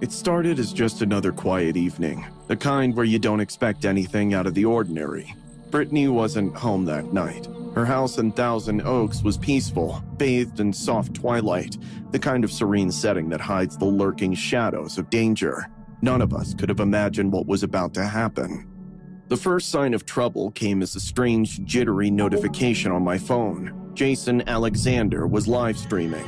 It started as just another quiet evening, the kind where you don't expect anything out of the ordinary. Brittany wasn't home that night. Her house in Thousand Oaks was peaceful, bathed in soft twilight, the kind of serene setting that hides the lurking shadows of danger. None of us could have imagined what was about to happen. The first sign of trouble came as a strange, jittery notification on my phone. Jason Alexander was live streaming.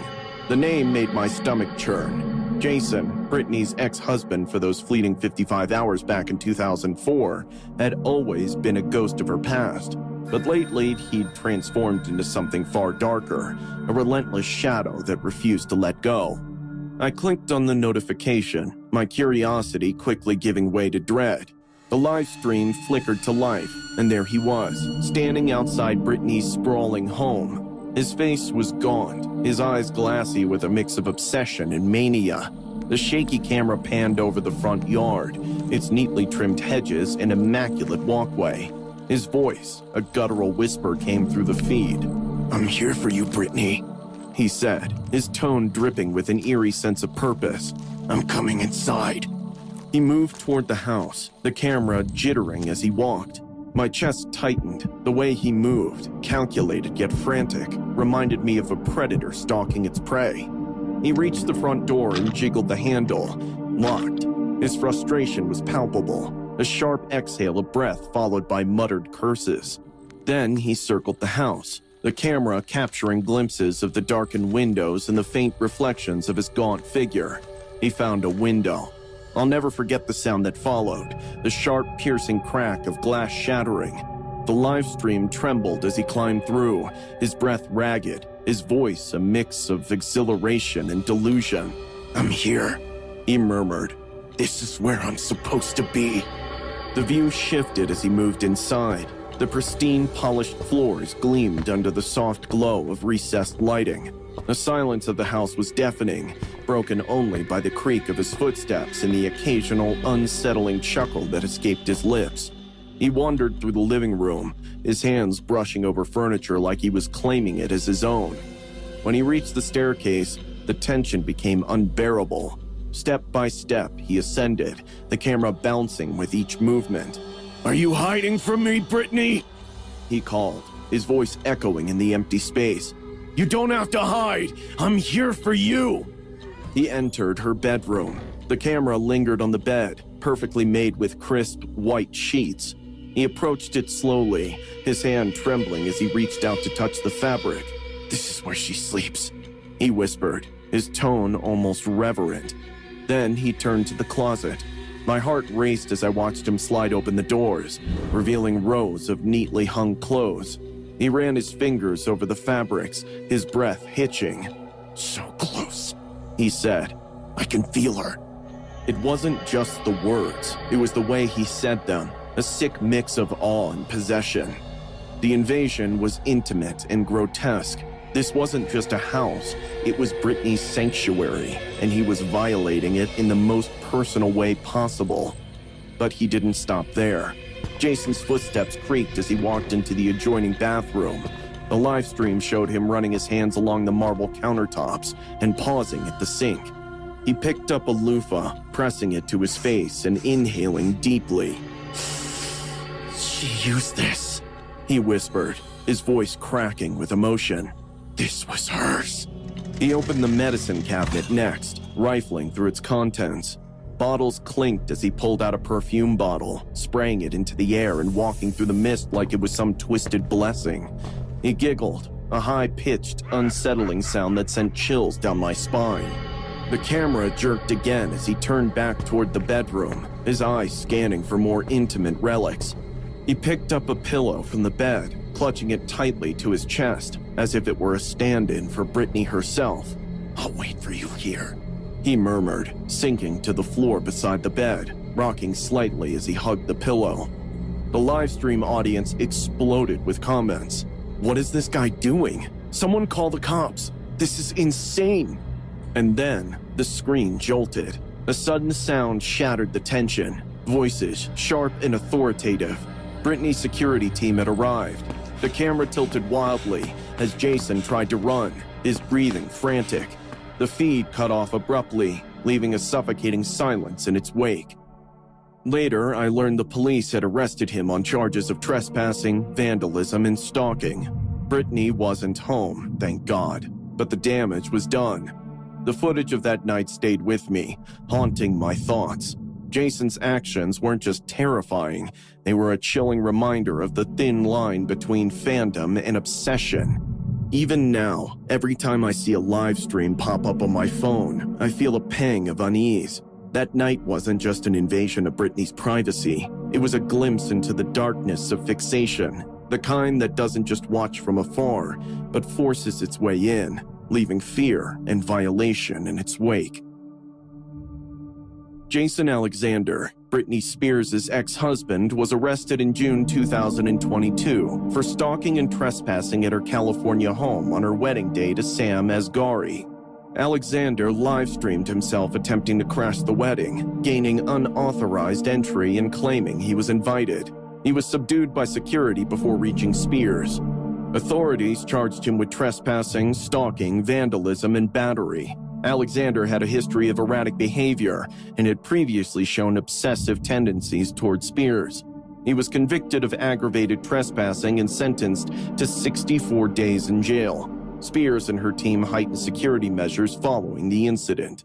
The name made my stomach churn. Jason, Brittany's ex-husband for those fleeting 55 hours back in 2004, had always been a ghost of her past. But lately, he'd transformed into something far darker, a relentless shadow that refused to let go. I clicked on the notification, my curiosity quickly giving way to dread. The live stream flickered to life, and there he was, standing outside Brittany's sprawling home. His face was gaunt, his eyes glassy with a mix of obsession and mania. The shaky camera panned over the front yard, its neatly trimmed hedges and immaculate walkway. His voice, a guttural whisper, came through the feed. "I'm here for you, Brittany," he said, his tone dripping with an eerie sense of purpose. "I'm coming inside." He moved toward the house, the camera jittering as he walked. My chest tightened. The way he moved, calculated yet frantic, reminded me of a predator stalking its prey. He reached the front door and jiggled the handle. Locked. His frustration was palpable, a sharp exhale of breath followed by muttered curses. Then he circled the house, the camera capturing glimpses of the darkened windows and the faint reflections of his gaunt figure. He found a window. I'll never forget the sound that followed, the sharp, piercing crack of glass shattering. The live stream trembled as he climbed through, his breath ragged, his voice a mix of exhilaration and delusion. "I'm here," he murmured. "This is where I'm supposed to be." The view shifted as he moved inside. The pristine, polished floors gleamed under the soft glow of recessed lighting. The silence of the house was deafening, broken only by the creak of his footsteps and the occasional unsettling chuckle that escaped his lips. He wandered through the living room, his hands brushing over furniture like he was claiming it as his own. When he reached the staircase, the tension became unbearable. Step by step, he ascended, the camera bouncing with each movement. "Are you hiding from me, Brittany?" he called, his voice echoing in the empty space. "You don't have to hide. I'm here for you." He entered her bedroom. The camera lingered on the bed, perfectly made with crisp, white sheets. He approached it slowly, his hand trembling as he reached out to touch the fabric. "This is where she sleeps," he whispered, his tone almost reverent. Then he turned to the closet. My heart raced as I watched him slide open the doors, revealing rows of neatly hung clothes. He ran his fingers over the fabrics, his breath hitching. "So close," he said. "I can feel her." It wasn't just the words, it was the way he said them, a sick mix of awe and possession. The invasion was intimate and grotesque. This wasn't just a house, it was Brittany's sanctuary, and he was violating it in the most personal way possible. But he didn't stop there. Jason's footsteps creaked as he walked into the adjoining bathroom. The live stream showed him running his hands along the marble countertops and pausing at the sink. He picked up a loofah, pressing it to his face and inhaling deeply. "She used this," he whispered, his voice cracking with emotion. "This was hers." He opened the medicine cabinet next, rifling through its contents. Bottles clinked as he pulled out a perfume bottle, spraying it into the air and walking through the mist like it was some twisted blessing. He giggled, a high-pitched, unsettling sound that sent chills down my spine. The camera jerked again as he turned back toward the bedroom, his eyes scanning for more intimate relics. He picked up a pillow from the bed, clutching it tightly to his chest, as if it were a stand-in for Brittany herself. "I'll wait for you here," he murmured, sinking to the floor beside the bed, rocking slightly as he hugged the pillow. The livestream audience exploded with comments. "What is this guy doing? Someone call the cops. This is insane." And then the screen jolted. A sudden sound shattered the tension. Voices, sharp and authoritative. Brittany's security team had arrived. The camera tilted wildly as Jason tried to run, his breathing frantic. The feed cut off abruptly, leaving a suffocating silence in its wake. Later, I learned the police had arrested him on charges of trespassing, vandalism, and stalking. Brittany wasn't home, thank God, but the damage was done. The footage of that night stayed with me, haunting my thoughts. Jason's actions weren't just terrifying, they were a chilling reminder of the thin line between fandom and obsession. Even now, every time I see a live stream pop up on my phone, I feel a pang of unease. That night wasn't just an invasion of Brittany's privacy, it was a glimpse into the darkness of fixation, the kind that doesn't just watch from afar, but forces its way in, leaving fear and violation in its wake. Jason Alexander, Britney Spears' ex-husband, was arrested in June 2022 for stalking and trespassing at her California home on her wedding day to Sam Asghari. Alexander live-streamed himself attempting to crash the wedding, gaining unauthorized entry and claiming he was invited. He was subdued by security before reaching Spears. Authorities charged him with trespassing, stalking, vandalism, and battery. Alexander had a history of erratic behavior and had previously shown obsessive tendencies toward Spears. He was convicted of aggravated trespassing and sentenced to 64 days in jail. Spears and her team heightened security measures following the incident.